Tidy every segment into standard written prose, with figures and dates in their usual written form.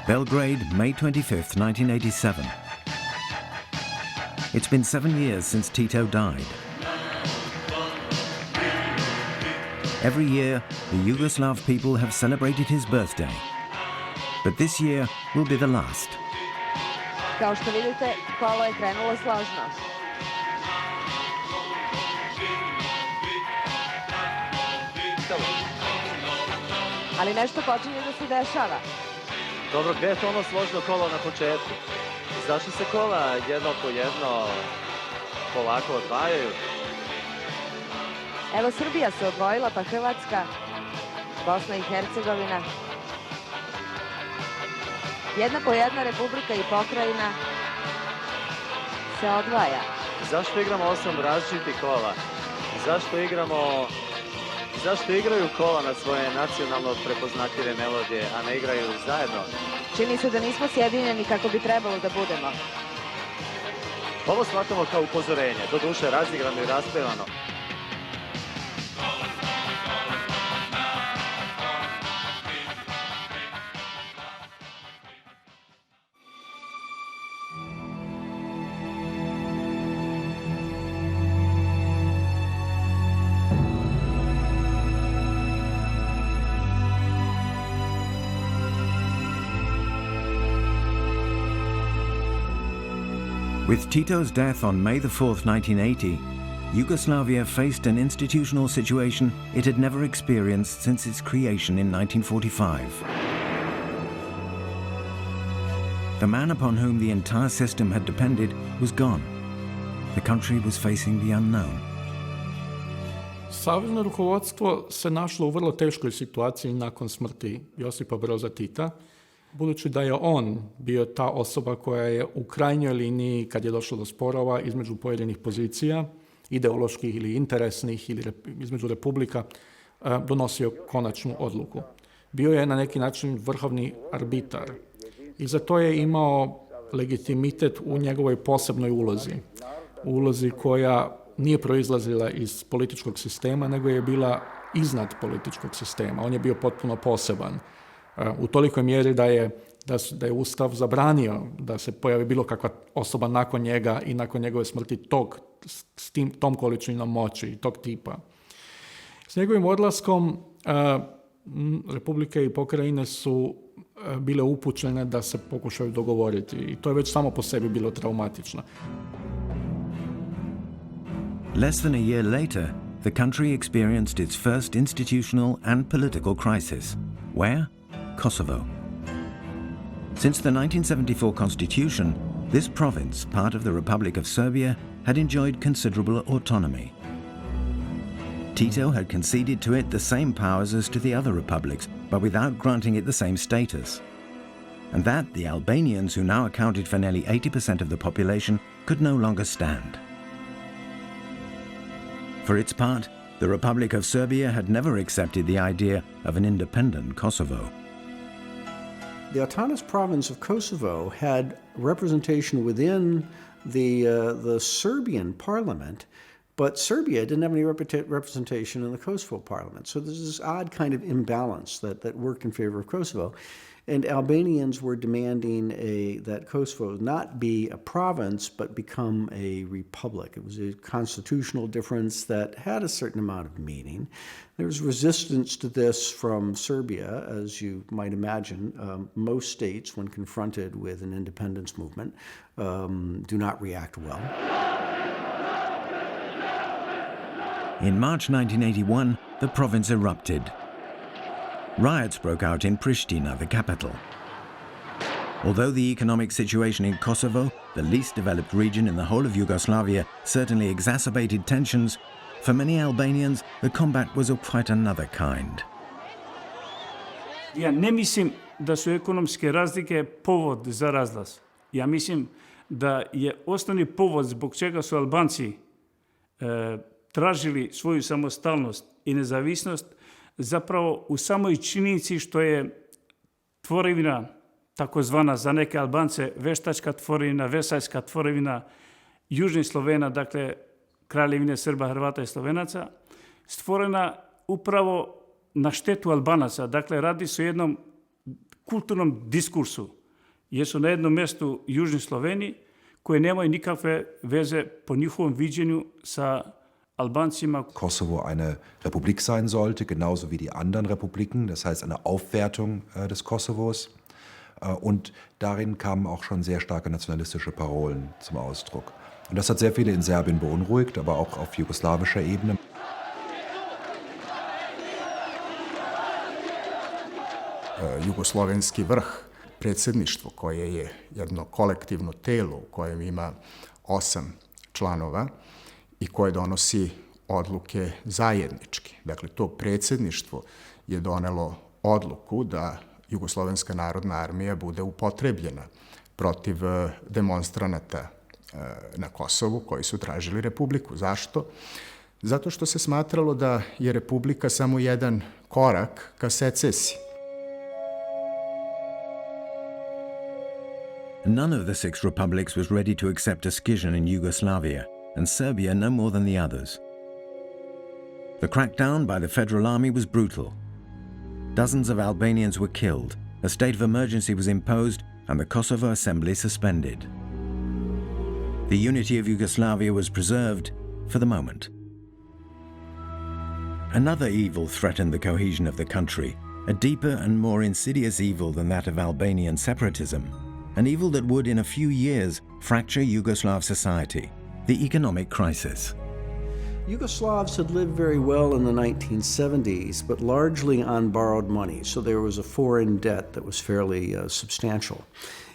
Belgrade, May 25th, 1987. It's been 7 years since Tito died. Every year, the Yugoslav people have celebrated his birthday. But this year will be the last. Kao što vidite, kolo je krenulo složno. Ali nešto počinje da se dešava. Dobro, gdje je to ono složno kolo na početku? Zašto se kola jedno po jedno polako odvajaju? Evo, Srbija se odvojila, pa Hrvatska, Bosna i Hercegovina. Jedna po jedna Republika i pokrajina se odvaja. Zašto igramo 8 različitih kola? Zašto igraju kola na svoje nacionalno prepoznatljive melodije, a ne igraju zajedno? Čini se da nismo sjedinjeni kako bi trebalo da budemo. Ovo shvatamo kao upozorenje, doduše razigrano i raspevano. With Tito's death on May the 4th, 1980, Yugoslavia faced an institutional situation it had never experienced since its creation in 1945. The man upon whom the entire system had depended was gone. The country was facing the unknown. Savezno rukovodstvo se našlo u vrlo teškoj situaciji nakon smrti Josipa Broza Tita, budući da je on bio ta osoba koja je u krajnjoj liniji, kad je došlo do sporova između pojedinih pozicija, ideoloških ili interesnih, ili između republika, donosio konačnu odluku. Bio je na neki način vrhovni arbitar i za to je imao legitimitet u njegovoj posebnoj ulozi. Ulozi koja nije proizlazila iz političkog sistema, nego je bila iznad političkog sistema. On je bio potpuno poseban. U tolikoj mjeri da je Ustav zabranio da se pojavi bilo kakva osoba nakon njega i nakon njegove smrti tom količinom moći i tog tipa. S njegovim odlaskom republike i pokrajine su bile upućene da se pokušaju dogovoriti i to je već samo po sebi bilo traumatično. Less than a year later, the country experienced its first institutional and political crisis. Where? Kosovo. Since the 1974 constitution, this province, part of the Republic of Serbia, had enjoyed considerable autonomy. Tito had conceded to it the same powers as to the other republics, but without granting it the same status. And that the Albanians, who now accounted for nearly 80% of the population, could no longer stand. For its part, the Republic of Serbia had never accepted the idea of an independent Kosovo. The autonomous province of Kosovo had representation within the Serbian parliament, but Serbia didn't have any representation in the Kosovo parliament. So there's this odd kind of imbalance that worked in favor of Kosovo. And Albanians were demanding that Kosovo not be a province, but become a republic. It was a constitutional difference that had a certain amount of meaning. There was resistance to this from Serbia, as you might imagine. Most states, when confronted with an independence movement, do not react well. In March 1981, the province erupted. Riots broke out in Pristina, the capital. Although the economic situation in Kosovo, the least developed region in the whole of Yugoslavia, certainly exacerbated tensions, for many Albanians the combat was of quite another kind. Ja ne mislim da su ekonomske razlike povod za razlaz. Ja mislim da je osnovni povod zbog čega su Albanci tražili svoju samostalnost i nezavisnost zapravo u samoj činjenici što je tvorevina, takozvana za neke Albance veštačka tvorevina, Versajska tvorevina Južnih Slovena, dakle Kraljevine Srba, Hrvata i Slovenaca, stvorena upravo na štetu Albanaca. Dakle, radi se o jednom kulturnom diskursu jer su na jednom mjestu Južni Sloveni, koje nemaju nikakve veze po njihovom viđenju sa Albancima. Kosovo eine Republik sein sollte, genauso wie die anderen Republiken, das heißt eine Aufwertung des Kosovos. Und darin kamen auch schon sehr starke nationalistische Parolen zum Ausdruck. Und das hat sehr viele in Serbien beunruhigt, aber auch auf jugoslawischer Ebene. Jugoslovenski vrh, predsjedništvo koje je jedno kolektivno telo u kojem ima 8 članova i koje donosi odluke zajednički. Dakle, to predsjedništvo je donelo odluku da Jugoslovenska narodna armija bude upotrebljena protiv demonstranata na Kosovu koji su tražili republiku. Zašto? Zato što se smatralo da je republika samo jedan korak ka secesiji. None of the six republics was ready to accept a schism in Yugoslavia, and Serbia no more than the others. The crackdown by the Federal Army was brutal. Dozens of Albanians were killed, a state of emergency was imposed, and the Kosovo Assembly suspended. The unity of Yugoslavia was preserved for the moment. Another evil threatened the cohesion of the country, a deeper and more insidious evil than that of Albanian separatism, an evil that would in a few years fracture Yugoslav society, the economic crisis. Yugoslavs had lived very well in the 1970s, but largely on borrowed money, so there was a foreign debt that was fairly substantial.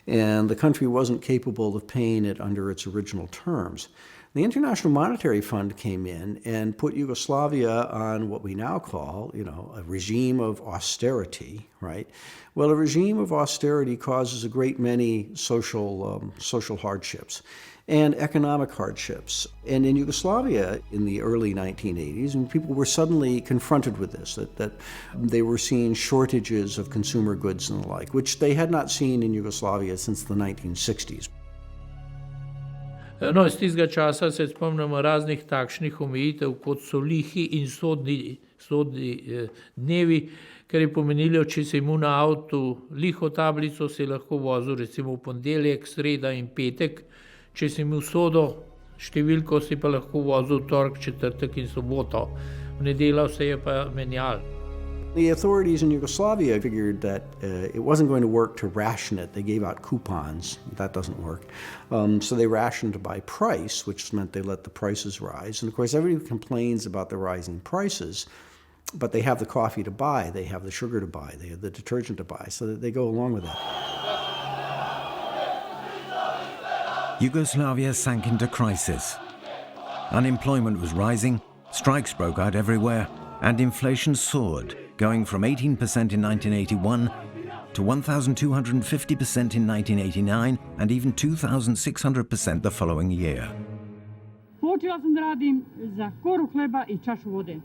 And the country wasn't capable of paying it under its original terms. The International Monetary Fund came in and put Yugoslavia on what we now call, a regime of austerity, right? Well, a regime of austerity causes a great many social hardships and economic hardships. And in Yugoslavia in the early 1980s, when people were suddenly confronted with this, that they were seeing shortages of consumer goods and the like, which they had not seen in Yugoslavia since the 1960s. No, iz tistega časa se spomnimo raznih takšnih omejitev, kot so lihi in sodni dnevi, ker je pomenilo, če si imel na avtu liho tablico, si lahko vozil recimo v ponedeljek, sreda in petek, če si imel sodo številko, si pa lahko vozil torek, četrtek in soboto. V nedeljo se je pa menjal. The authorities in Yugoslavia figured that it wasn't going to work to ration it. They gave out coupons. That doesn't work. So they rationed by price, which meant they let the prices rise. And of course, everybody complains about the rising prices, but they have the coffee to buy, they have the sugar to buy, they have the detergent to buy, so that they go along with that. Yugoslavia sank into crisis. Unemployment was rising, strikes broke out everywhere, and inflation soared, going from 18% in 1981 to 1,250% in 1989 and even 2,600% the following year. Počela sam da radim za koru hleba i čašu vode.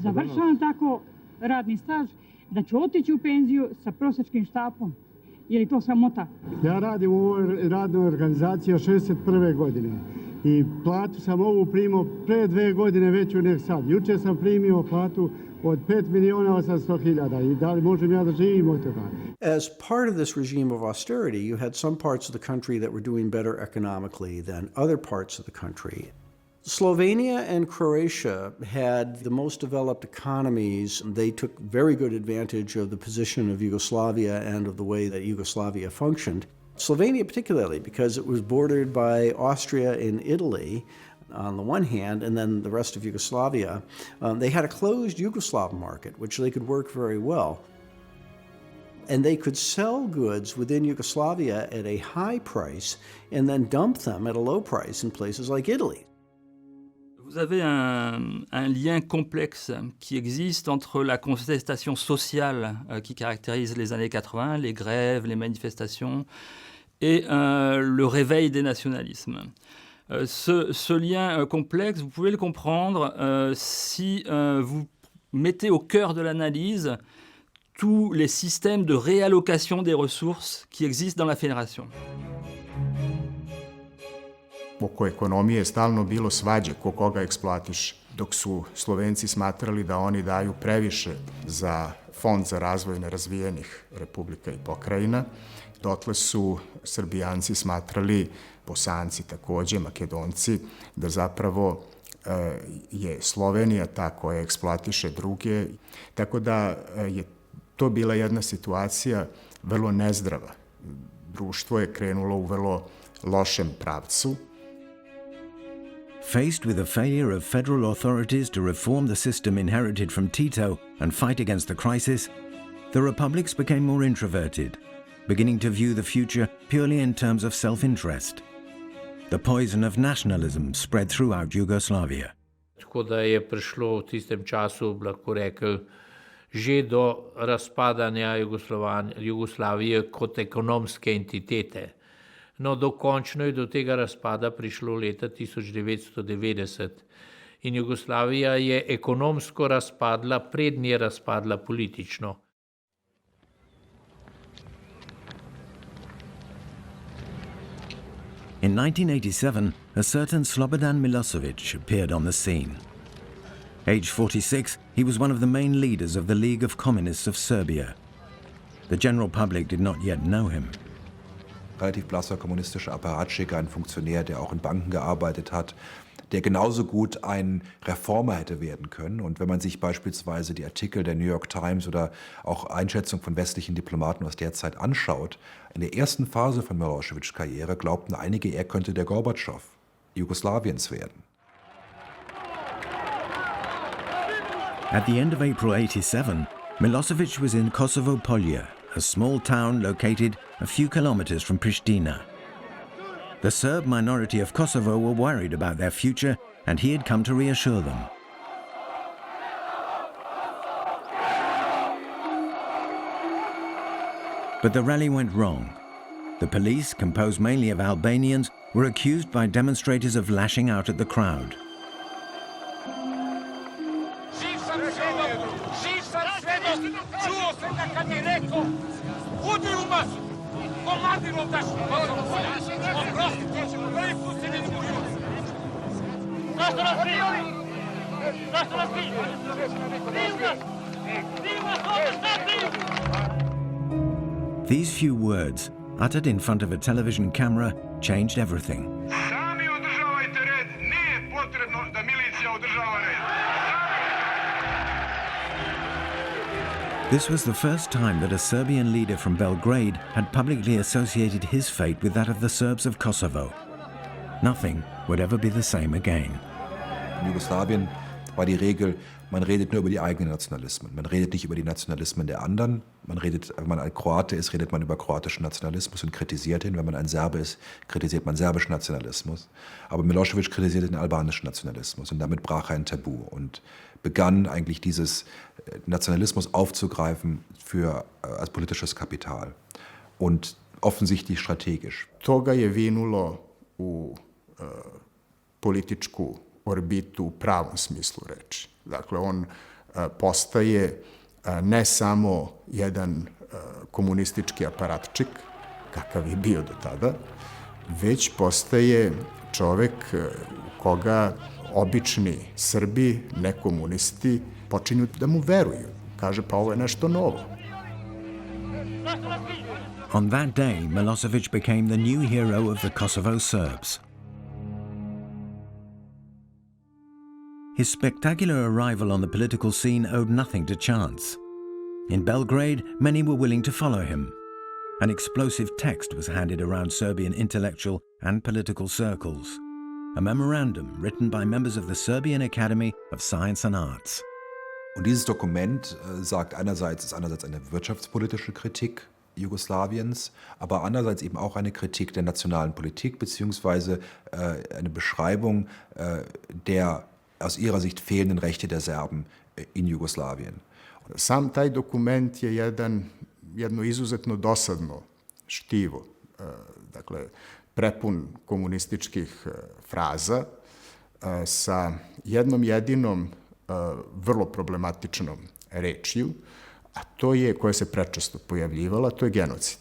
Završavam tako radni staž da ću otići u penziju sa prosječkim štapom. Je li to sramota? Ja radim u ovoj radnoj organizaciji od 61. godine i platu sam ovu primio pre 2 godine veću nek sad. Juče sam primio platu od 5.800.000 i da li možem ja da živim od toga. As part of this regime of austerity, you had some parts of the country that were doing better economically than other parts of the country. Slovenia and Croatia had the most developed economies. They took very good advantage of the position of Yugoslavia and of the way that Yugoslavia functioned. Slovenia particularly, because it was bordered by Austria and Italy on the one hand, and then the rest of Yugoslavia. They had a closed Yugoslav market, which they could work very well. And they could sell goods within Yugoslavia at a high price and then dump them at a low price in places like Italy. Vous avez un lien complexe qui existe entre la contestation sociale qui caractérise les années 80, les grèves, les manifestations, et le réveil des nationalismes. Ce lien complexe, vous pouvez le comprendre si vous mettez au cœur de l'analyse tous les systèmes de réallocation des ressources qui existent dans la fédération. Oko ekonomije je stalno bilo svađe ko koga eksploatiše. dok su Slovenci smatrali da oni daju previše za Fond za razvoj nerazvijenih republika i pokrajina, dotle su Srbijanci smatrali, Bosanci takođe, Makedonci, da zapravo je Slovenija ta koja eksploatiše druge. Tako da je to bila jedna situacija vrlo nezdrava. Društvo je krenulo u vrlo lošem pravcu. Faced with the failure of federal authorities to reform the system inherited from Tito and fight against the crisis, the republics became more introverted, beginning to view the future purely in terms of self-interest. The poison of nationalism spread throughout Yugoslavia. Tako da je prišlo v tistem času, lahko rekel, že do razpadanja Jugoslavije kot ekonomske entitete. No, dokončno je do tega razpada prišlo leta 1990 in Jugoslavija je ekonomsko razpadla, prednje je razpadla politično. In 1987, a certain Slobodan Milosevic appeared on the scene. Aged 46, he was one of the main leaders of the League of Communists of Serbia. The general public did not yet know him. Relativ blasser kommunistischer Apparatschicke, ein Funktionär, der auch in Banken gearbeitet hat, der genauso gut ein Reformer hätte werden können. Und wenn man sich beispielsweise die Artikel der New York Times oder auch Einschätzungen von westlichen Diplomaten aus der Zeit anschaut, in der ersten Phase von Miloševićs Karriere glaubten einige, er könnte der Gorbatschow Jugoslawiens werden. At the end of April 1987, Milosevic was in Kosovo Polje, a small town located a few kilometers from Pristina. The Serb minority of Kosovo were worried about their future, and he had come to reassure them. But the rally went wrong. The police, composed mainly of Albanians, were accused by demonstrators of lashing out at the crowd. These few words, uttered in front of a television camera, changed everything. This was the first time that a Serbian leader from Belgrade had publicly associated his fate with that of the Serbs of Kosovo. Nothing would ever be the same again. In Jugoslawien war die Regel, man redet nur über die eigenen Nationalismen. Man redet nicht über die Nationalismen der anderen. Man redet, wenn man ein Kroate ist, redet man über kroatischen Nationalismus und kritisiert ihn. Wenn man ein Serbe ist, kritisiert man serbischen Nationalismus. Aber Milošević kritisierte den albanischen Nationalismus und damit brach er ein Tabu und begann eigentlich dieses Nationalismus aufzugreifen als politisches Kapital und offensichtlich strategisch. Toga je vinulo u političku orbitu u pravom smislu reči. Dakle, on postaje ne samo jedan komunistički aparatčik, kakav je bio do tada, već postaje čovek koga obični Srbi, nekomunisti, počinju da mu veruju. Kaže, pa ovo je nešto novo. On that day, Milosevic became the new hero of the Kosovo Serbs. His spectacular arrival on the political scene owed nothing to chance. In Belgrade, many were willing to follow him. An explosive text was handed around Serbian intellectual and political circles, a memorandum written by members of the Serbian Academy of Science and Arts. Und dieses Dokument ist einerseits eine wirtschaftspolitische Kritik Jugoslawiens, aber andererseits eben auch eine Kritik der nationalen Politik beziehungsweise eine Beschreibung der aus ihrer Sicht fehlenden Rechte der Serben in Jugoslawien. Sam taj dokument je jedno izuzetno dosadno štivo, dakle prepun komunističkih fraza sa jednom jedinom vrlo problematičnom rečju, a to je, koja se prečesto pojavljivala, to je genocid.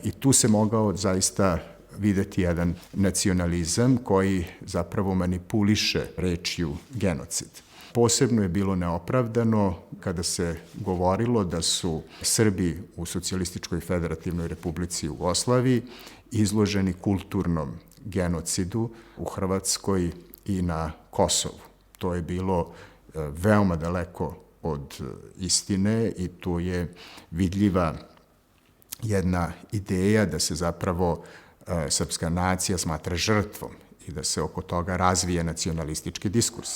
I tu se mogao zaista videti jedan nacionalizam koji zapravo manipuliše rečju genocid. Posebno je bilo neopravdano kada se govorilo da su Srbi u Socijalističkoj Federativnoj Republici Jugoslaviji izloženi kulturnom genocidu u Hrvatskoj i na Kosovu. To je bilo veoma daleko od istine i tu je vidljiva jedna ideja da se zapravo srpska nacija smatra žrtvom i da se oko toga razvije nacionalistički diskurs.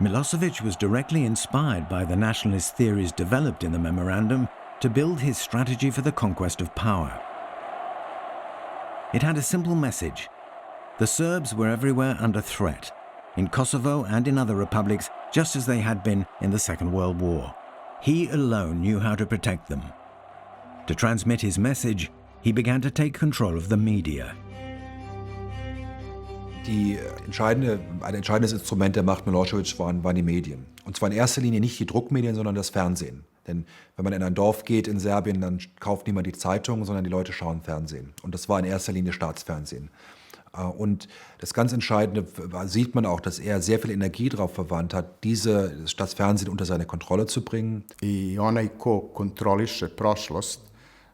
Milosevic was directly inspired by the nationalist theories developed in the memorandum to build his strategy for the conquest of power. It had a simple message. The Serbs were everywhere under threat, in Kosovo and in other republics, just as they had been in the Second World War. He alone knew how to protect them. To transmit his message, he began to take control of the media. Ein entscheidendes Instrument der Macht Milosevic waren die Medien. Und zwar in erster Linie nicht die Druckmedien, sondern das Fernsehen. Denn wenn man in ein Dorf geht in Serbien, dann kauft niemand die Zeitung, sondern die Leute schauen Fernsehen. Und das war in erster Linie Staatsfernsehen. Und das ganz Entscheidende sieht man auch, dass er sehr viel Energie darauf verwandt hat, das Fernsehen unter seine Kontrolle zu bringen. I onaj ko kontroliše prošlost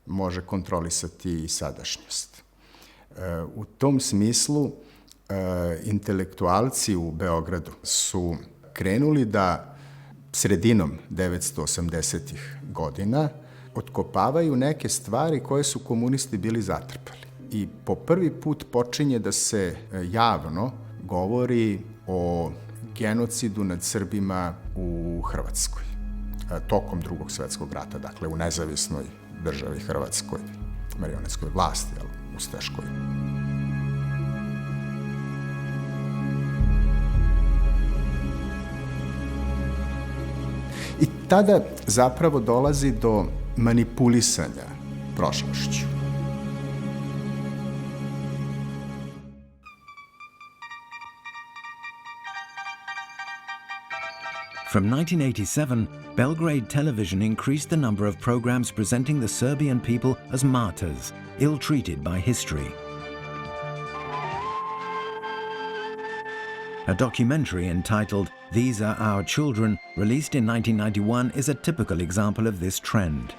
može kontrolisati i sadašnjost. U tom smislu intelektualci u Beogradu su krenuli da sredinom 1980-ih godina otkopavaju neke stvari koje su komunisti bili zatrpali. I po prvi put počinje da se javno govori o genocidu nad Srbima u Hrvatskoj tokom Drugog svjetskog rata, dakle u nezavisnoj državi Hrvatskoj, marionetskoj vlasti, ustaškoj. I tada zapravo dolazi do manipulisanja prošlošću. From 1987, Belgrade television increased the number of programs presenting the Serbian people as martyrs, ill-treated by history. A documentary entitled These Are Our Children, released in 1991, is a typical example of this trend.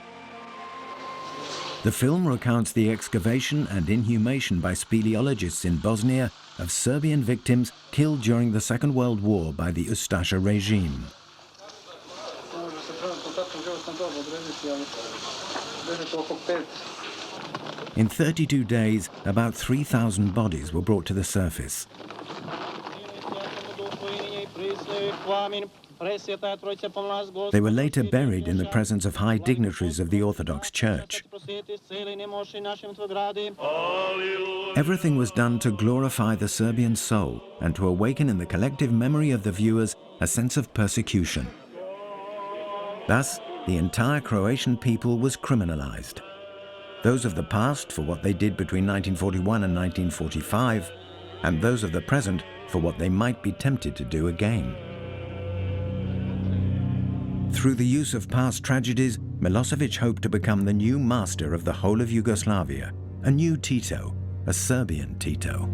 The film recounts the excavation and inhumation by speleologists in Bosnia of Serbian victims killed during the Second World War by the Ustasha regime. In 32 days, about 3,000 bodies were brought to the surface. They were later buried in the presence of high dignitaries of the Orthodox Church. Everything was done to glorify the Serbian soul and to awaken in the collective memory of the viewers a sense of persecution. Thus, the entire Croatian people was criminalized. Those of the past for what they did between 1941 and 1945, and those of the present for what they might be tempted to do again. Through the use of past tragedies, Milosevic hoped to become the new master of the whole of Yugoslavia, a new Tito, a Serbian Tito.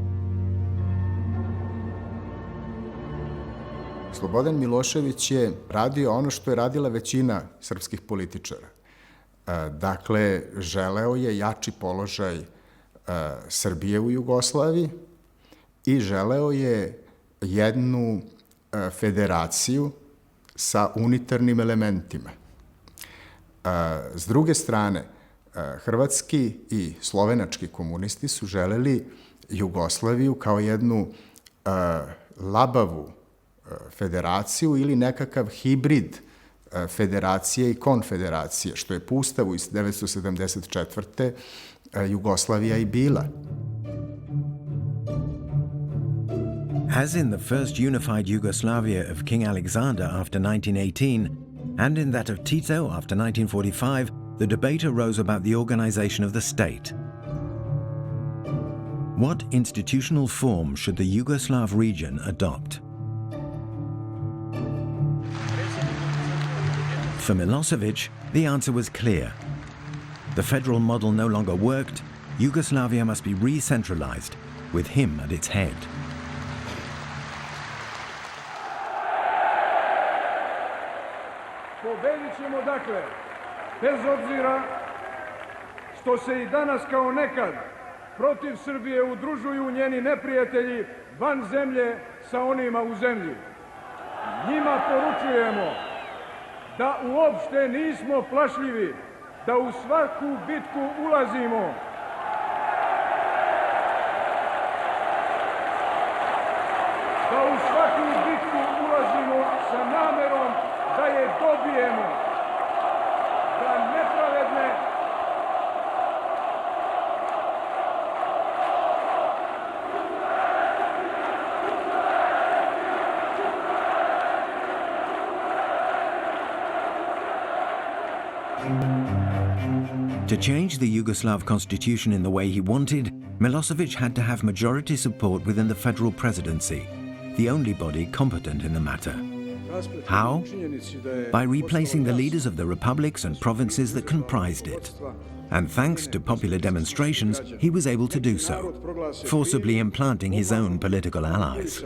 Slobodan Milošević je radio ono što je radila većina srpskih političara. Dakle, želeo je jači položaj Srbije u Jugoslaviji i želeo je jednu federaciju sa unitarnim elementima. S druge strane, hrvatski i slovenački komunisti su želeli Jugoslaviju kao jednu labavu federaciju ili nekakav hibrid federacije i konfederacije, što je po Ustavu iz 1974. Jugoslavija i bila. As in the first unified Yugoslavia of King Alexander after 1918, and in that of Tito after 1945, the debate arose about the organization of the state. What institutional form should the Yugoslav region adopt? For Milosevic, the answer was clear. The federal model no longer worked, Yugoslavia must be re-centralized, with him at its head. Pobedit ćemo dakle, bez obzira što se i danas kao nekad protiv Srbije udružuju njeni neprijatelji van zemlje sa onima u zemlji. Njima poručujemo da uopšte nismo plašljivi, da u svaku bitku ulazimo. Da u svaku bitku ulazimo sa namerom da je dobijemo, da nepravedne To change the Yugoslav constitution in the way he wanted, Milosevic had to have majority support within the federal presidency, the only body competent in the matter. How? By replacing the leaders of the republics and provinces that comprised it. And thanks to popular demonstrations, he was able to do so, forcibly implanting his own political allies.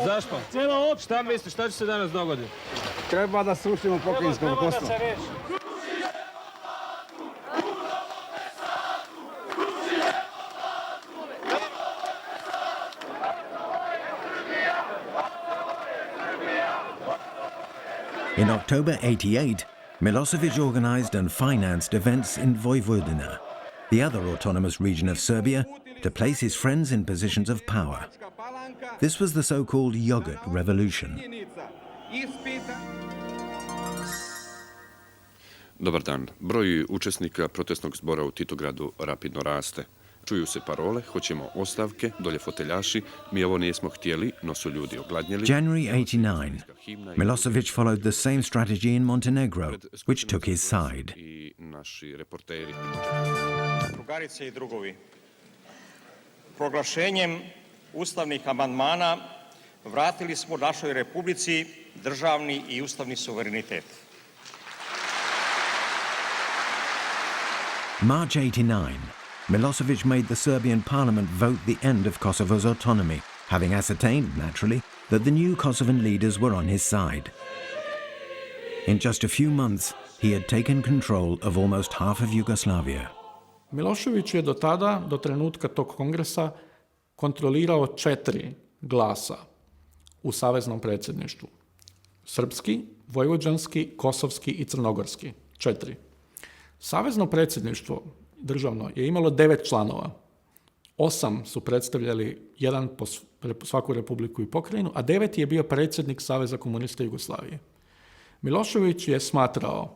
Zašto? Cela opšta. Šta misliš, šta će se danas dogoditi? Treba da srušimo pokrajinsko rukovodstvo. In October '88, Milosevic organized and financed events in Vojvodina, the other autonomous region of Serbia, to place his friends in positions of power. This was the so-called Yogurt Revolution. Dobar dan. Broj učesnika protestnog zbora u Titogradu rapidno raste. Čuju se parole, hoćemo ostavke, dolje foteljaši, mi ovo nismo htjeli, no su ljudi ogladnjeli. January '89. Milosevic followed the same strategy in Montenegro, which took his side. I naši reporteri. Drugarice i drugovi, proglašenjem ustavnih amandmana vratili smo našoj republici državni i ustavni suverenitet. March '89. Milosevic made the Serbian parliament vote the end of Kosovo's autonomy, having ascertained, naturally, that the new Kosovan leaders were on his side. In just a few months, he had taken control of almost half of Yugoslavia. Milošević je do tada, do trenutka tog kongresa, kontrolirao 4 glasa u saveznom predsjedništvu. Srpski, vojvođanski, kosovski i crnogorski. 4. Savezno predsjedništvo državno je imalo 9 članova. 8 su predstavljali jedan po svaku republiku i pokrajinu, a 9 je bio predsjednik Saveza komunista Jugoslavije. Milošević je smatrao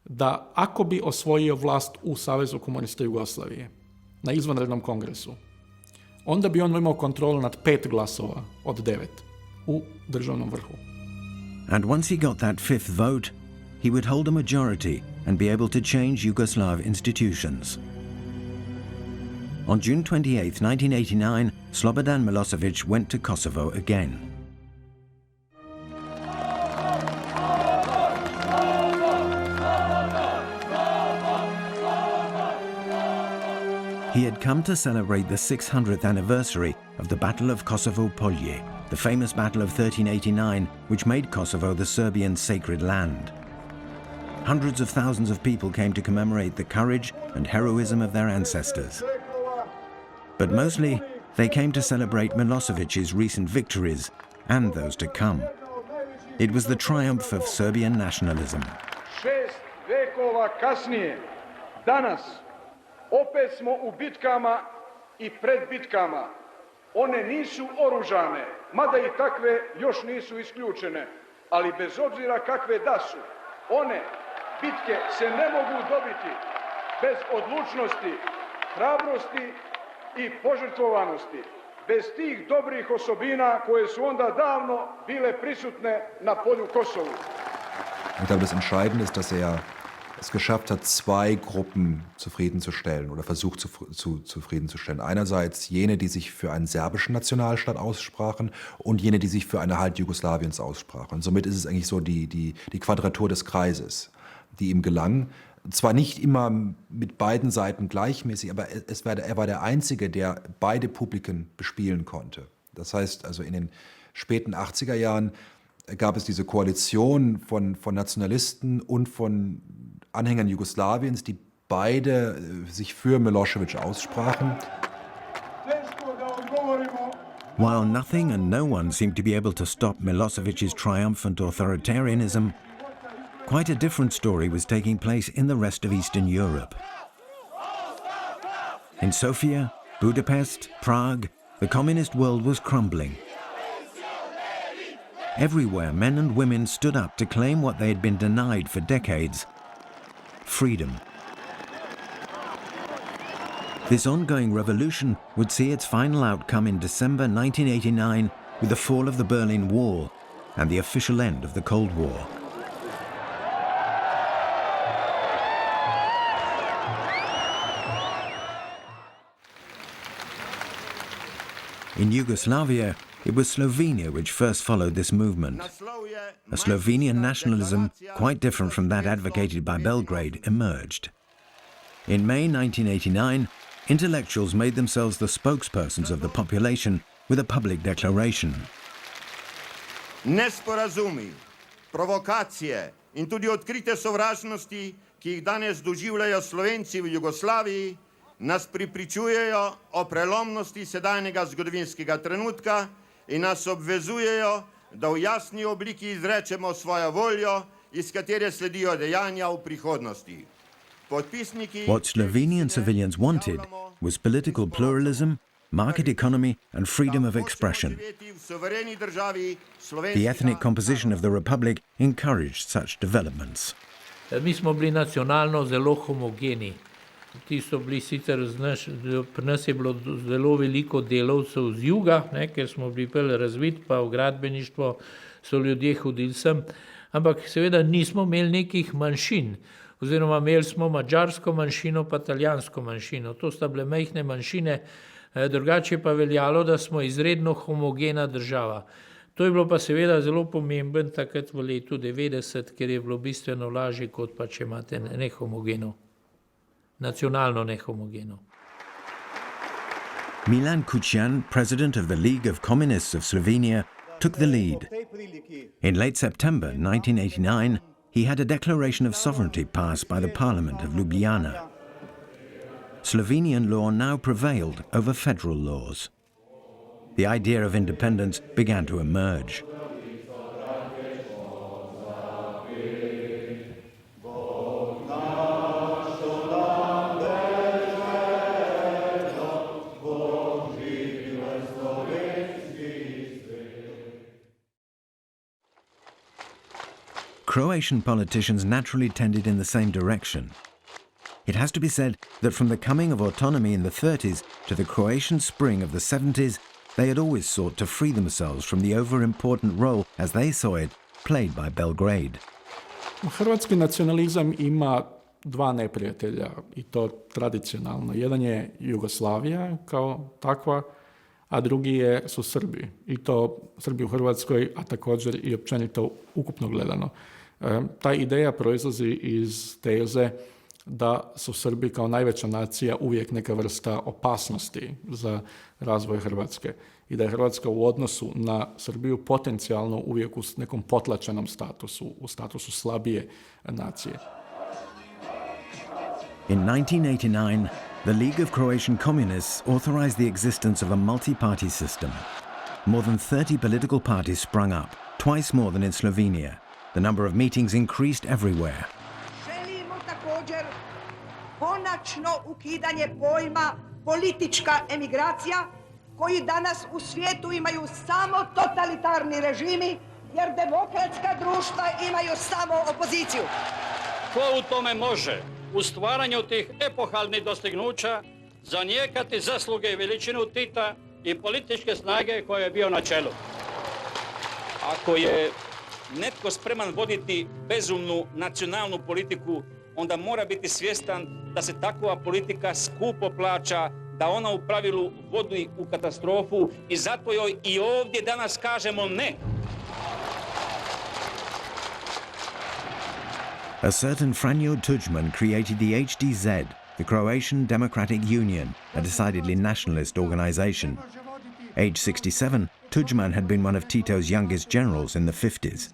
da ako bi osvojio vlast u Savezu komunista Jugoslavije na izvanrednom kongresu, onda bi on imao kontrolu nad 5 glasova od 9 u državnom vrhu. And once he got that 5th vote, he would hold a majority and be able to change Yugoslav institutions. On June 28, 1989, Slobodan Milosevic went to Kosovo again. He had come to celebrate the 600th anniversary of the Battle of Kosovo Polje, the famous battle of 1389, which made Kosovo the Serbian sacred land. Hundreds of thousands of people came to commemorate the courage and heroism of their ancestors. But mostly, they came to celebrate Milosevic's recent victories and those to come. It was the triumph of Serbian nationalism. 6 vekova kasnije, danas, opet smo u bitkama i pred bitkama. One nisu oružane, mada i takve još nisu isključene, ali bez obzira kakve da su, one bitke se ne mogu dobiti bez odlučnosti, hrabrosti i požrtvovanosti, bez tih dobrih osobina koje su onda davno bile prisutne na polju Kosovu. Ich glaube, das Entscheidende ist, dass er es geschafft hat, zwei Gruppen zufriedenzustellen oder versucht zufriedenzustellen. Einerseits jene, die sich für einen serbischen Nationalstaat aussprachen und jene, die sich für eine Halt Jugoslawiens aussprachen. Und somit ist es eigentlich so die Quadratur des Kreises, die ihm gelang. Zwar nicht immer mit beiden Seiten gleichmäßig, aber er war der Einzige, der beide Publiken bespielen konnte. Das heißt, also in den späten 80er Jahren gab es diese Koalition von Nationalisten und von Anhängern Jugoslawiens, die beide sich für Milosevic aussprachen. While nothing and no one seemed to be able to stop Milosevic's triumphant authoritarianism, quite a different story was taking place in the rest of Eastern Europe. In Sofia, Budapest, Prague, the communist world was crumbling. Everywhere, men and women stood up to claim what they had been denied for decades: freedom. This ongoing revolution would see its final outcome in December 1989 with the fall of the Berlin Wall and the official end of the Cold War. In Yugoslavia, it was Slovenia which first followed this movement. A Slovenian nationalism, quite different from that advocated by Belgrade, emerged. In May 1989, intellectuals made themselves the spokespersons of the population with a public declaration. Nesporazumi, provokacije in tudi odkrite sovražnosti, ki jih danes doživljajo Slovenci v Jugoslaviji, nas pripričujejo o prelomnosti sedajnega zgodovinskega trenutka in nas obvezujejo, da v jasni obliki izrečemo svojo voljo, iz katere sledijo dejanja v prihodnosti. What Slovenian civilians wanted was political pluralism, market economy and freedom of expression. The ethnic composition of the republic encouraged such developments. Mi smo bili nacionalno zelo homogeni. Ti so bili sicer, pri nas je bilo zelo veliko delavcev z juga, ker smo bili bolj razviti, pa v gradbeništvo so ljudje hodili sem, ampak seveda nismo imeli nekih manjšin, oziroma imeli smo madžarsko manjšino pa italijansko manjšino. To sta bile majhne manjšine, drugače pa veljalo, da smo izredno homogena država. To je bilo pa seveda zelo pomemben takrat v letu 90, ker je bilo bistveno lažje, kot pa če imate nehomogeno. Nacionalno nehomogeno. Milan Kučan, president of the League of Communists of Slovenia, took the lead. In late September 1989, he had a declaration of sovereignty passed by the Parliament of Ljubljana. Slovenian law now prevailed over federal laws. The idea of independence began to emerge. Croatian politicians naturally tended in the same direction. It has to be said that from the coming of autonomy in the 30s to the Croatian spring of the 70s, they had always sought to free themselves from the over-important role, as they saw it, played by Belgrade. Hrvatski nacionalizam ima dva neprijatelja, i to tradicionalno. Jedan je Jugoslavija kao takva, a drugi su Srbi. I to Srbi u Hrvatskoj, a također i općenito ukupno gledano. Ta ideja proizlazi iz teze da su Srbi kao najveća nacija uvijek neka vrsta opasnosti za razvoj Hrvatske i da je Hrvatska u odnosu na Srbiju potencijalno uvijek u nekom potlačenom statusu, u statusu slabije nacije. In 1989, the League of Croatian Communists authorized the existence of a multi-party system. More than 30 political parties sprung up, twice more than in Slovenia. The number of meetings increased everywhere. Želimo također konačno ukidanje pojma politička emigracija, koji danas u svijetu imaju samo totalitarni režimi, jer demokratska društva imaju samo opoziciju. Ko u tome može u stvaranju tih epohalnih dostignuća zanijekati zasluge i veličinu Tita i političke snage koje je bio na čelu? Ako je netko spreman voditi bezumnu nacionalnu politiku onda mora biti svjestan da se takva politika skupo plaća, da ona u pravilu vodi u katastrofu i zato joj i ovdje danas kažemo ne. A certain Franjo Tudjman created the HDZ, the Croatian Democratic Union, a decidedly nationalist organization. Age 67, Tudjman had been one of Tito's youngest generals in the 50s.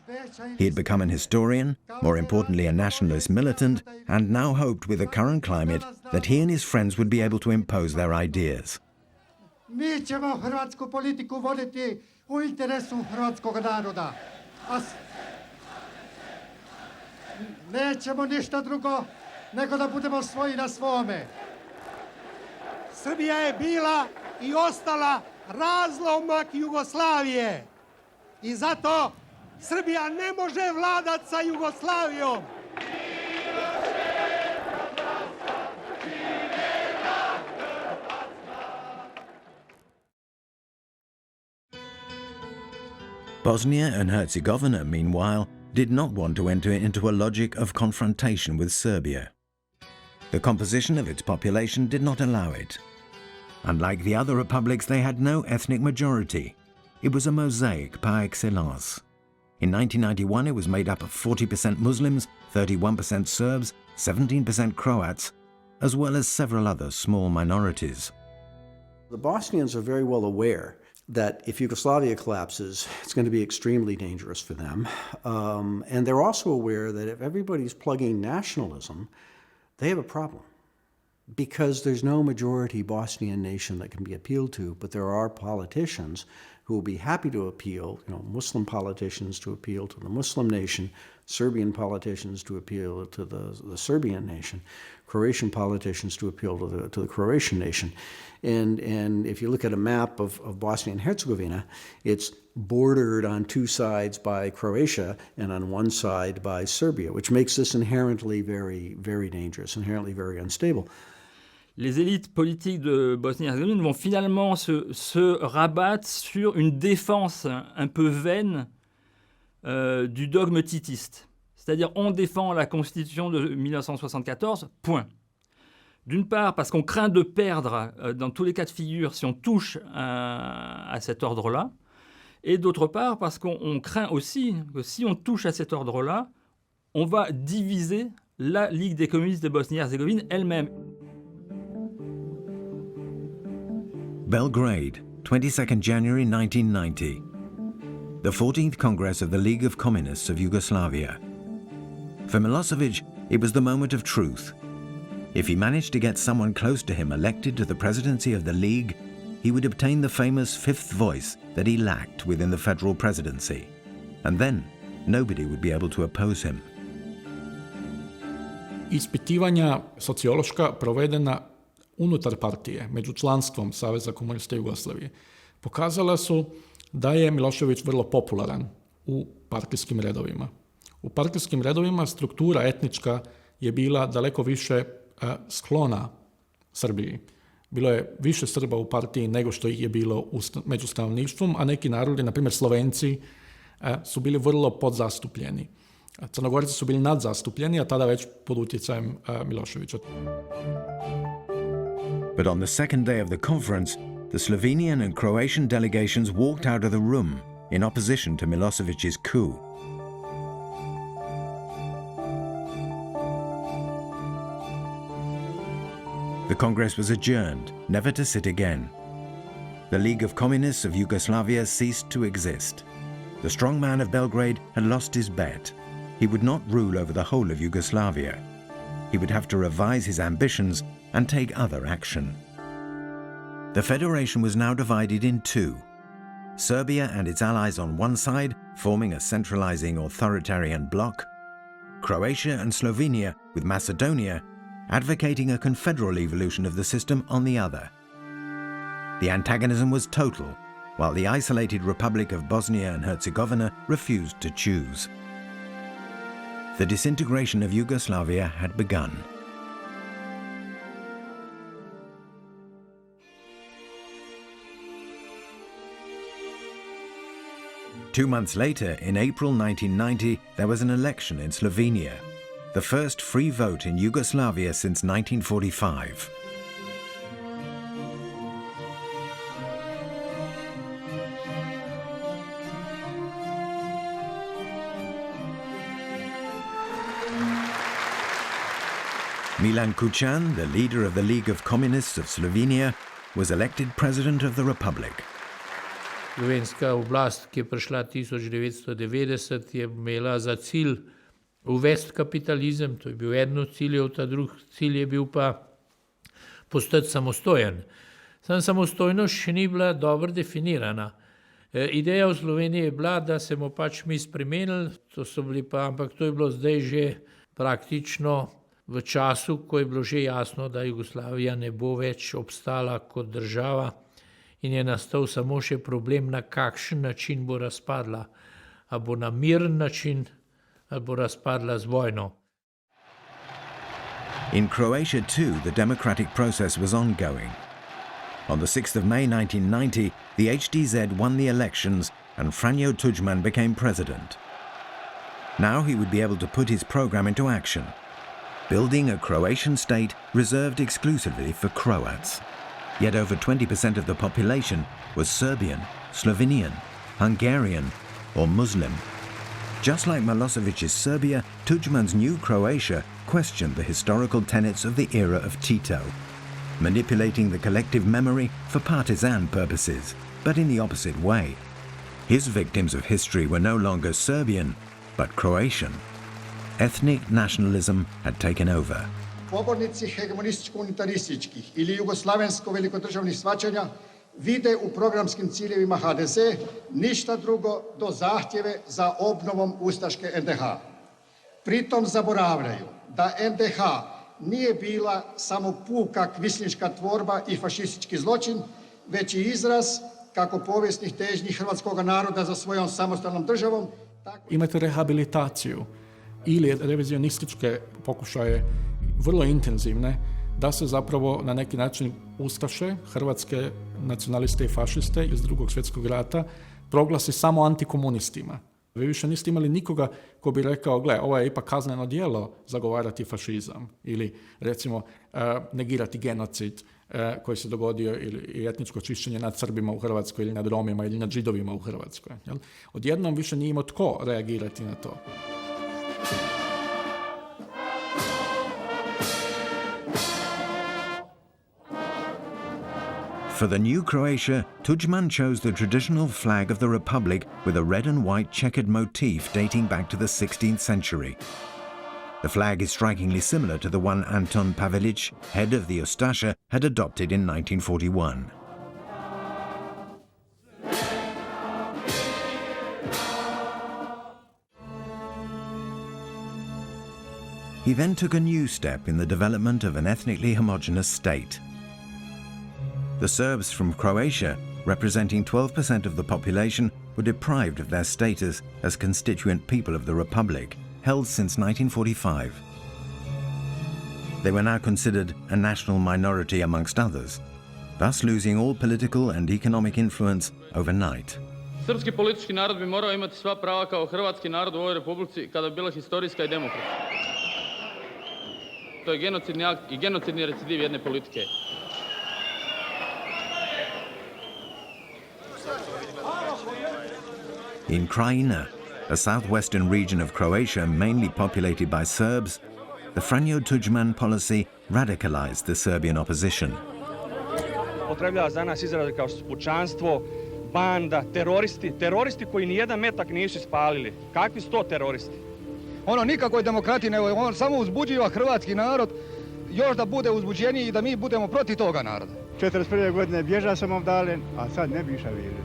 He had become an historian, more importantly a nationalist militant, and now hoped with the current climate that he and his friends would be able to impose their ideas. Mi ćemo hrvatsku politiku voditi u interesu hrvatskog naroda. Nećemo ništa drugo nego da budemo svoji na svome. Srbija je bila i ostala razlomak Jugoslavije. I zato Srbija ne može vladati sa Jugoslavijom. Bosnia and Herzegovina, meanwhile, did not want to enter into a logic of confrontation with Serbia. The composition of its population did not allow it. Unlike the other republics, they had no ethnic majority. It was a mosaic par excellence. In 1991, it was made up of 40% Muslims, 31% Serbs, 17% Croats, as well as several other small minorities. The Bosnians are very well aware that if Yugoslavia collapses, it's going to be extremely dangerous for them. And they're also aware that if everybody's plugging nationalism, they have a problem. Because there's no majority Bosnian nation that can be appealed to, but there are politicians who will be happy to appeal, Muslim politicians to appeal to the Muslim nation, Serbian politicians to appeal to the Serbian nation, Croatian politicians to appeal to the Croatian nation. And if you look at a map of Bosnia and Herzegovina, it's bordered on two sides by Croatia and on one side by Serbia, which makes this inherently very, very dangerous, inherently very unstable. Les élites politiques de Bosnie-Herzégovine vont finalement se rabattre sur une défense un peu vaine du dogme titiste. C'est-à-dire, on défend la Constitution de 1974, point. D'une part, parce qu'on craint de perdre, dans tous les cas de figure, si on touche à cet ordre-là. Et d'autre part, parce qu'on craint aussi que si on touche à cet ordre-là, on va diviser la Ligue des communistes de Bosnie-Herzégovine elle-même. Belgrade, 22nd January 1990. The 14th Congress of the League of Communists of Yugoslavia. For Milosevic, it was the moment of truth. If he managed to get someone close to him elected to the presidency of the League, he would obtain the famous fifth voice that he lacked within the federal presidency. And then, nobody would be able to oppose him. Ispitivanja sociološka provedena unutar partije, među članstvom Saveza komunista Jugoslavije, pokazala su da je Milošević vrlo popularan u partijskim redovima. U partijskim redovima struktura etnička je bila daleko više sklona Srbiji. Bilo je više Srba u partiji nego što ih je bilo među stanovništvom, a neki narodi, na primjer Slovenci, su bili vrlo podzastupljeni. Crnogorci su bili nadzastupljeni, a tada već pod utjecajem Miloševića. But on the second day of the conference, the Slovenian and Croatian delegations walked out of the room in opposition to Milosevic's coup. The Congress was adjourned, never to sit again. The League of Communists of Yugoslavia ceased to exist. The strong man of Belgrade had lost his bet. He would not rule over the whole of Yugoslavia. He would have to revise his ambitions and take other action. The Federation was now divided in two. Serbia and its allies on one side, forming a centralizing authoritarian bloc. Croatia and Slovenia, with Macedonia, advocating a confederal evolution of the system on the other. The antagonism was total, while the isolated Republic of Bosnia and Herzegovina refused to choose. The disintegration of Yugoslavia had begun. Two months later, in April 1990, there was an election in Slovenia. the first free vote in Yugoslavia since 1945. Milan Kučan, the leader of the League of Communists of Slovenia, was elected president of the republic. Slovenska oblast, ki je prišla 1990, je imela za cilj uvesti kapitalizem, to je bil eden od ciljev, ta drugi cilj je bil pa postati samostojen. Samostojnost še ni bila dobro definirana. Ideja v Sloveniji je bila, da se bomo pač mi spremenili, ampak to je bilo zdaj že praktično v času, ko je bilo že jasno, da Jugoslavija ne bo več obstala kot država in je nastal samo še problem, na kakšen način bo razpadla. A bo na miren način, ali bo razpadla z vojno. In Croatia too, the democratic process was ongoing. On the 6th of May 1990, the HDZ won the elections and Franjo Tudjman became president. Now he would be able to put his program into action, building a Croatian state reserved exclusively for Croats. Yet over 20% of the population was Serbian, Slovenian, Hungarian or Muslim. Just like Milosevic's Serbia, Tudjman's new Croatia questioned the historical tenets of the era of Tito, manipulating the collective memory for partisan purposes, but in the opposite way. His victims of history were no longer Serbian, but Croatian. Ethnic nationalism had taken over. Pobornici hegemonističko-unitarističkih ili jugoslavensko-velikodržavnih shvaćanja vide u programskim ciljevima HDZ ništa drugo do zahtjeve za obnovom ustaške NDH. Pritom zaboravljaju da NDH nije bila samo puka kvislinška tvorba i fašistički zločin, već i izraz kako povijesnih težnji hrvatskog naroda za svojom samostalnom državom. Imate rehabilitaciju ili revizionističke pokušaje vrlo intenzivne da se zapravo na neki način ustaše, hrvatske nacionaliste i fašiste iz Drugog svjetskog rata proglasi samo antikomunistima. Vi više niste imali nikoga ko bi rekao, gle, ovo je ipak kazneno djelo zagovarati fašizam ili recimo negirati genocid koji se dogodio ili etničko čišćenje nad Srbima u Hrvatskoj ili nad Romima ili nad Židovima u Hrvatskoj. Odjednom više nije imao tko reagirati na to. For the new Croatia, Tudjman chose the traditional flag of the Republic with a red and white checkered motif dating back to the 16th century. The flag is strikingly similar to the one Anton Pavelić, head of the Ustasha, had adopted in 1941. He then took a new step in the development of an ethnically homogeneous state. The Serbs from Croatia, representing 12% of the population, were deprived of their status as constituent people of the Republic, held since 1945. They were now considered a national minority amongst others, thus losing all political and economic influence overnight. Srpski politički narod bi morao imati sva prava kao hrvatski narod u ovoj republici kada bi bila historijska i demokratska. To je genocidni akt i genocidni recidiv jedne politike. In Krajina, a southwestern region of Croatia mainly populated by Serbs, the Franjo Tudjman policy radicalized the Serbian opposition. Upotrebljava za nas izraze kao pučanstvo, banda, teroristi koji ni jedan metak nisu ispalili. Kakvi su to teroristi? Ono nikakoj demokratiji, nego on samo uzbuđiva hrvatski narod, još da bude uzbuđeniji i da mi budemo protiv toga naroda. 41. godine bježao sam ovdalen, a sad ne bi išao vidjeti.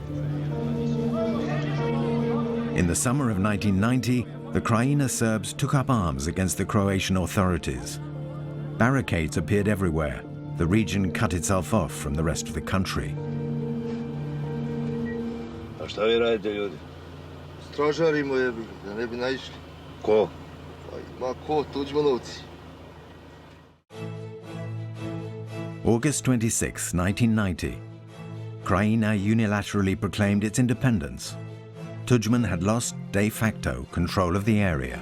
In the summer of 1990, the Krajina Serbs took up arms against the Croatian authorities. Barricades appeared everywhere. The region cut itself off from the rest of the country. A šta vi radite, ljudi? Stražarimo je, da ne bi naišli. Ko? Ma ko, Tudjmanovci. August 26, 1990. Krajina unilaterally proclaimed its independence. Tudjman had lost de facto control of the area.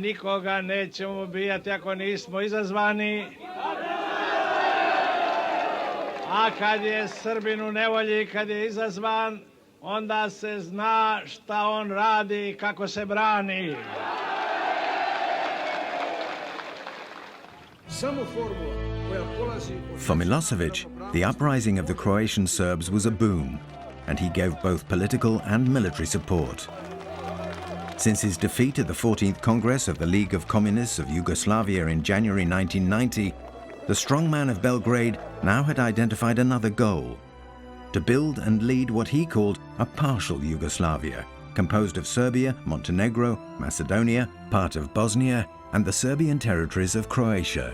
nikoga nećemo ubijati ako nismo izazvani. A kad je Srbin u nevolji, kad je izazvan, onda se zna šta on radi i kako se brani. For Milosevic, the uprising of the Croatian Serbs was a boom, and he gave both political and military support. Since his defeat at the 14th Congress of the League of Communists of Yugoslavia in January 1990, the strongman of Belgrade now had identified another goal: to build and lead what he called a partial Yugoslavia, composed of Serbia, Montenegro, Macedonia, part of Bosnia, and the Serbian territories of Croatia.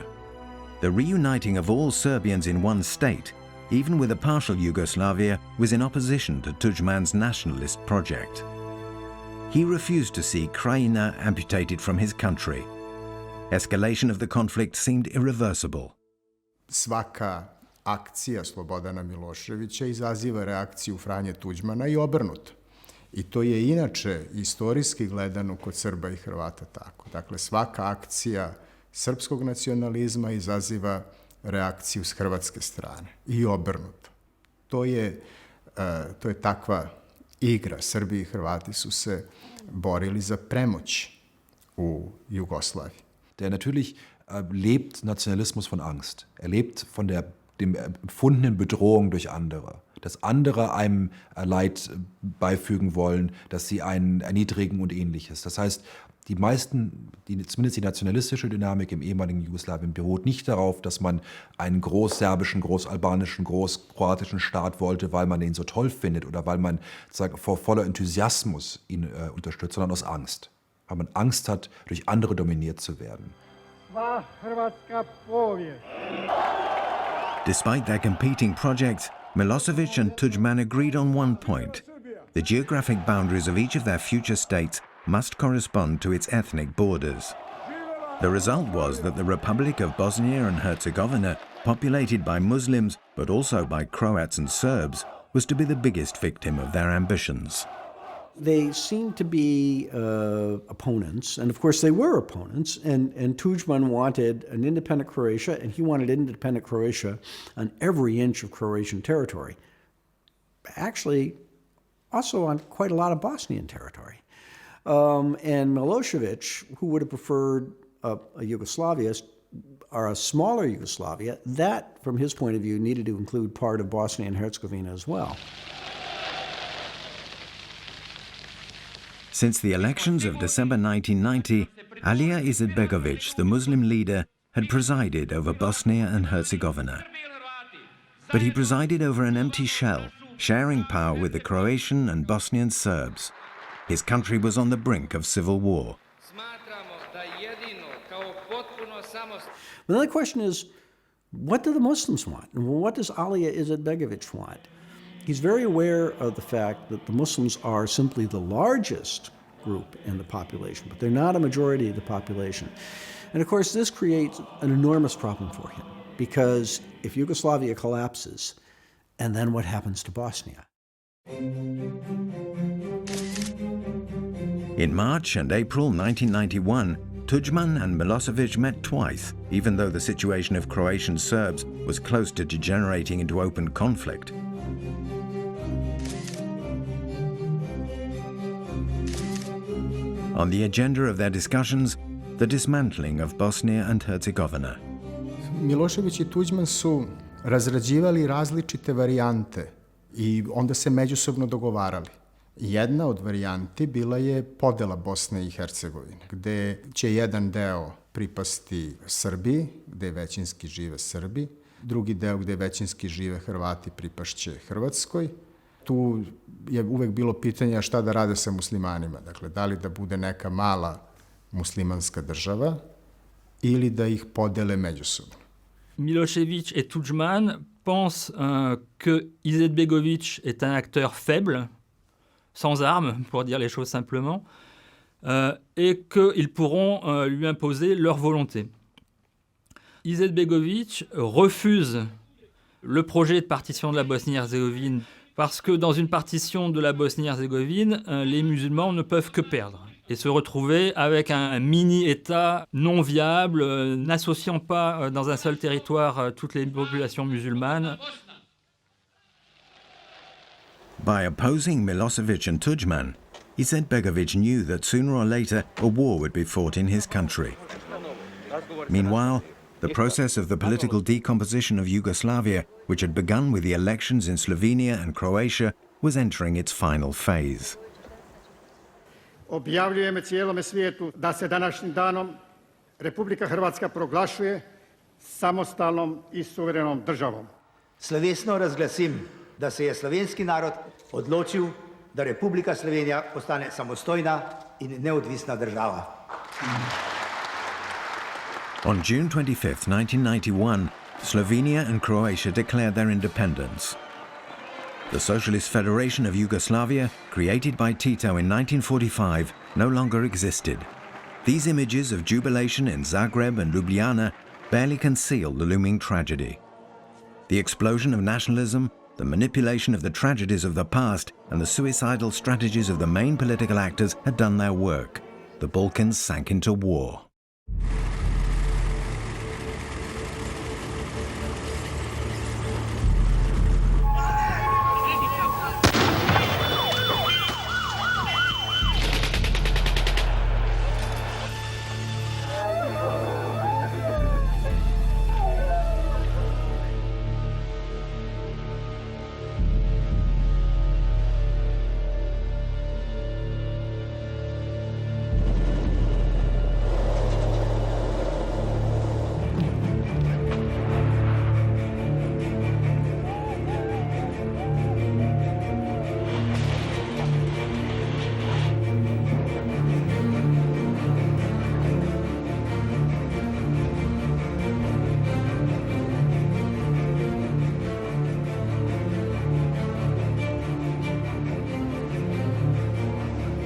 The reuniting of all Serbians in one state, even with a partial Yugoslavia, was in opposition to Tudjman's nationalist project. He refused to see Krajina amputated from his country. Escalation of the conflict seemed irreversible. Svaka akcija Slobodana Miloševića izaziva reakciju Franje Tuđmana i obrnuto. I to je inače istorijski gledano kod Srba i Hrvata tako. Dakle, svaka akcija srpskog nacionalizma izaziva reakciju s hrvatske strane i obrnuto. To je takva igra. Srbi i Hrvati su se borili za premoć u Jugoslaviji. Der natürlich lebt Nationalismus von Angst. Er lebt von dem empfundenen Bedrohung durch andere. Dass andere einem Leid beifügen wollen, dass sie einen erniedrigen und ähnliches. Das heißt, die meisten, zumindest die nationalistische Dynamik im ehemaligen Jugoslawien beruht nicht darauf, dass man einen großserbischen, großalbanischen, großkroatischen Staat wollte, weil man den so toll findet oder weil man vor voller Enthusiasmus ihn unterstützt, sondern aus Angst. Weil man Angst hat, durch andere dominiert zu werden. Despite their competing projects, Milosevic and Tudjman agreed on one point: the geographic boundaries of each of their future states must correspond to its ethnic borders. The result was that the Republic of Bosnia and Herzegovina, populated by Muslims but also by Croats and Serbs, was to be the biggest victim of their ambitions. They seemed to be opponents, and of course they were opponents, and Tudjman wanted an independent Croatia, and he wanted independent Croatia on every inch of Croatian territory. Actually, also on quite a lot of Bosnian territory. And Milosevic, who would have preferred a Yugoslavia, or a smaller Yugoslavia, that, from his point of view, needed to include part of Bosnia and Herzegovina as well. Since the elections of December 1990, Alija Izetbegovic, the Muslim leader, had presided over Bosnia and Herzegovina. But he presided over an empty shell, sharing power with the Croatian and Bosnian Serbs. His country was on the brink of civil war. Well, the question is, what do the Muslims want? And what does Alija Izetbegovic want? He's very aware of the fact that the Muslims are simply the largest group in the population, but they're not a majority of the population. And of course, this creates an enormous problem for him, because if Yugoslavia collapses, and then what happens to Bosnia? In March and April 1991, Tudjman and Milosevic met twice, even though the situation of Croatian Serbs was close to degenerating into open conflict. On the agenda of their discussions, the dismantling of Bosnia and Herzegovina. Milošević i Tuđman su razrađivali različite varijante i onda se međusobno dogovarali. Jedna od varijanti bila je podela Bosne i Hercegovine, gde će jedan deo pripasti Srbiji, gde većinski žive Srbi, drugi deo gde većinski žive Hrvati pripašće Hrvatskoj. Tu je uvek bilo pitanje šta da rade sa muslimanima, dakle da li da bude neka mala muslimanska država ili da ih podele međusobno. Milosevic et Tudjman pensent que Izetbegovic est un acteur faible, sans armes, pour dire les choses simplement, et qu'ils pourront lui imposer leur volonté. Izetbegovic refuse le projet de partition de la Bosnie-Herzégovine parce que dans une partition de la Bosnie-Herzégovine, les musulmans ne peuvent que perdre. et se retrouver avec un mini-État non viable, n'associant pas dans un seul territoire toutes les populations musulmanes. By opposing Milosevic and Tudjman, Izetbegovic knew that sooner or later a war would be fought in his country. Meanwhile, the process of the political decomposition of Yugoslavia, which had begun with the elections in Slovenia and Croatia, was entering its final phase. Objavljujeme cijelome svijetu da se današnjim danom Republika Hrvatska proglašuje samostalnom I suverenom državom. Slovesno razglasim, da se je slovenski narod odločil, da Republika Slovenija postane samostojna in neodvisna država. On June 25, 1991, Slovenia and Croatia declared their independence. The Socialist Federation of Yugoslavia, created by Tito in 1945, no longer existed. These images of jubilation in Zagreb and Ljubljana barely conceal the looming tragedy. The explosion of nationalism, the manipulation of the tragedies of the past, and the suicidal strategies of the main political actors had done their work. The Balkans sank into war.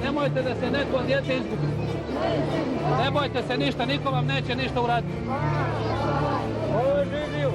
Nemojte da se neko djete izgubi. Ne bojte se ništa, niko vam neće ništa uraditi. Ovo je življivo.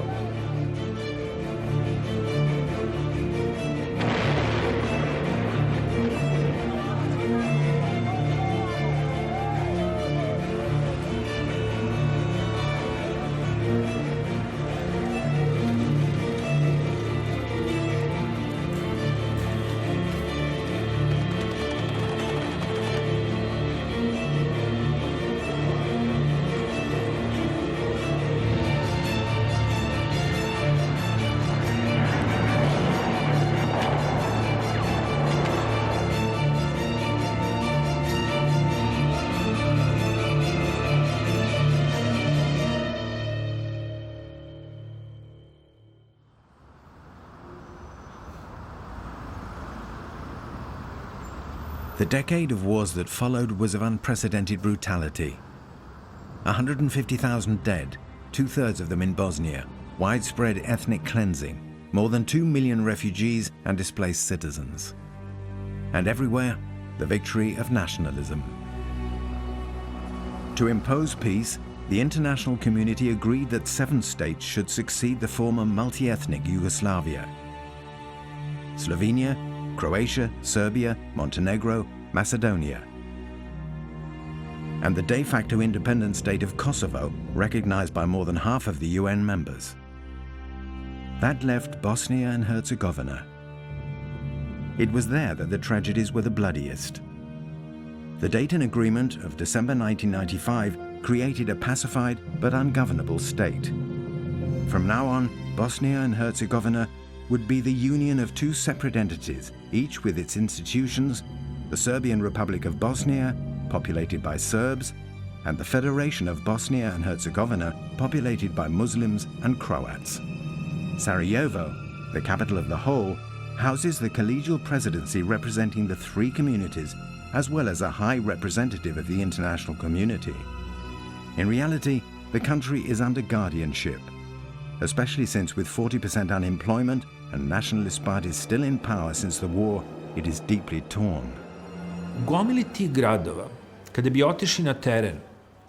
The decade of wars that followed was of unprecedented brutality. 150,000 dead, 2/3 of them in Bosnia, widespread ethnic cleansing, more than 2 million refugees and displaced citizens. And everywhere, the victory of nationalism. To impose peace, the international community agreed that 7 states should succeed the former multi-ethnic Yugoslavia: Slovenia, Croatia, Serbia, Montenegro, Macedonia, and the de facto independent state of Kosovo, recognized by more than half of the UN members. That left Bosnia and Herzegovina. It was there that the tragedies were the bloodiest. The Dayton Agreement of December 1995 created a pacified but ungovernable state. From now on, Bosnia and Herzegovina would be the union of 2 separate entities, each with its institutions: the Serbian Republic of Bosnia, populated by Serbs, and the Federation of Bosnia and Herzegovina, populated by Muslims and Croats. Sarajevo, the capital of the whole, houses the collegial presidency representing the 3 communities, as well as a high representative of the international community. In reality, the country is under guardianship, especially since with 40% unemployment and nationalist parties still in power since the war, it is deeply torn. U gomili tih gradova, kada bi otišli na teren,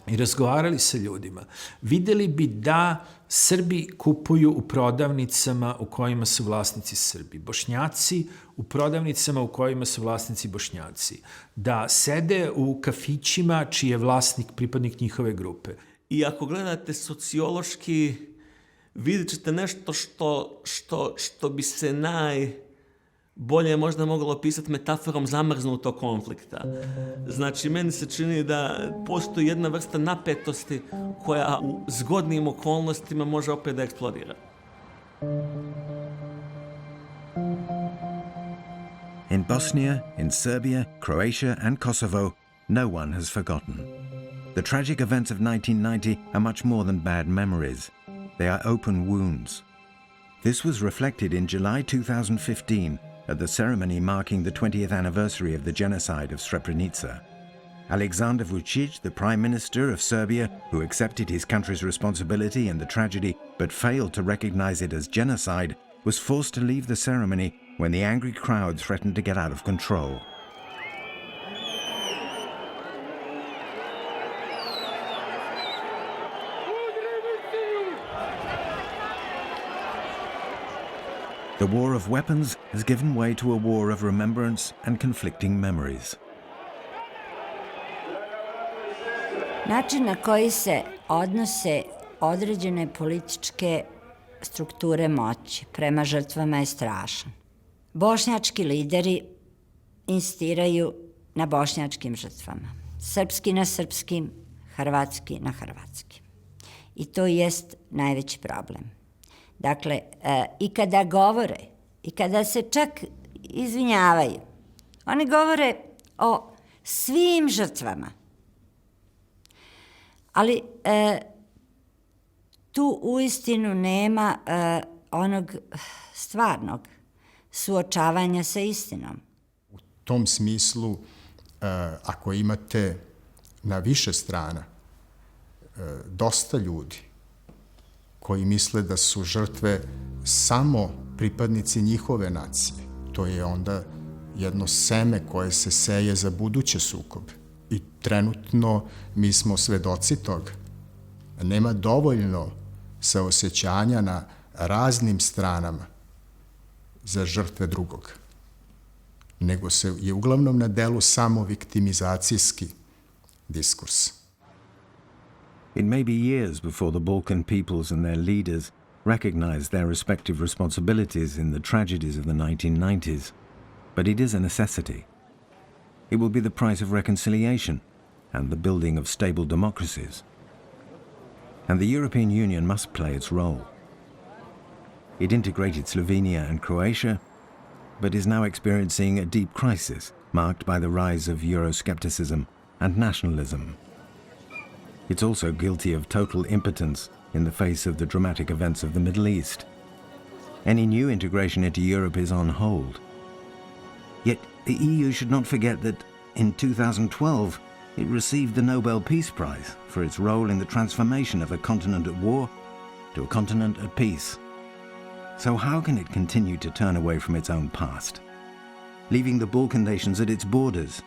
i razgovarali sa ljudima, videli bi da Srbi kupuju u prodavnicama u kojima su vlasnici Srbi, Bošnjaci u prodavnicama u kojima su vlasnici Bošnjaci, da sede u kafićima čiji je vlasnik pripadnik njihove grupe. I ako gledate sociološki, vidjet ćete nešto što bi se najbolje možda moglo opisati metaforom zamrznutog konflikta. Znači, meni se čini da postoji jedna vrsta napetosti koja u zgodnim okolnostima može opet da eksplodira. In Bosnia, in Serbia, Croatia and Kosovo, no one has forgotten. The tragic events of 1990 are much more than bad memories. They are open wounds. This was reflected in July 2015 at the ceremony marking the 20th anniversary of the genocide of Srebrenica. Aleksandar Vučić, the Prime Minister of Serbia, who accepted his country's responsibility in the tragedy but failed to recognize it as genocide, was forced to leave the ceremony when the angry crowd threatened to get out of control. The war of weapons has given way to a war of remembrance and conflicting memories. Način na koji se odnose određene političke strukture moći prema žrtvama je strašan. Bošnjački lideri insistiraju na bošnjačkim žrtvama, srpski na srpskim, hrvatski na hrvatskim. I to jest najveći problem. Dakle, i kada govore, i kada se čak izvinjavaju, oni govore o svim žrtvama. Ali tu uistinu nema onog stvarnog suočavanja sa istinom. U tom smislu, ako imate na više strana dosta ljudi koji misle da su žrtve samo pripadnici njihove nacije, to je onda jedno seme koje se seje za buduće sukobe. I trenutno mi smo svedoci toga. Nema dovoljno saosećanja na raznim stranama za žrtve drugog, nego je uglavnom na delu samo viktimizacijski diskurs. It may be years before the Balkan peoples and their leaders recognize their respective responsibilities in the tragedies of the 1990s, but it is a necessity. It will be the price of reconciliation and the building of stable democracies. And the European Union must play its role. It integrated Slovenia and Croatia, but is now experiencing a deep crisis marked by the rise of Euroscepticism and nationalism. It's also guilty of total impotence in the face of the dramatic events of the Middle East. Any new integration into Europe is on hold. Yet the EU should not forget that in 2012 it received the Nobel Peace Prize for its role in the transformation of a continent at war to a continent at peace. So how can it continue to turn away from its own past, leaving the Balkan nations at its borders,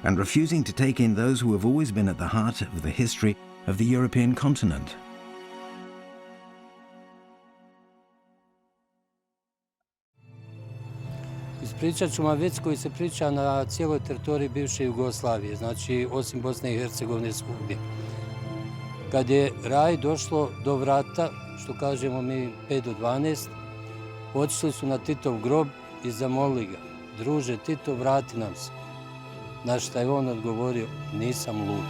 and refusing to take in those who have always been at the heart of the history of the European continent? Ispričat ću vam već koji se priča na cijeloj teritoriji bivše Jugoslavije, znači osim Bosne i Hercegovine svugdje. Kad je raj došlo do vrata, što kažemo mi 5 do 12, otišli su na Titov grob i zamolili ga: druže Tito, vrati nam se. Na što je on odgovorio: nisam lud.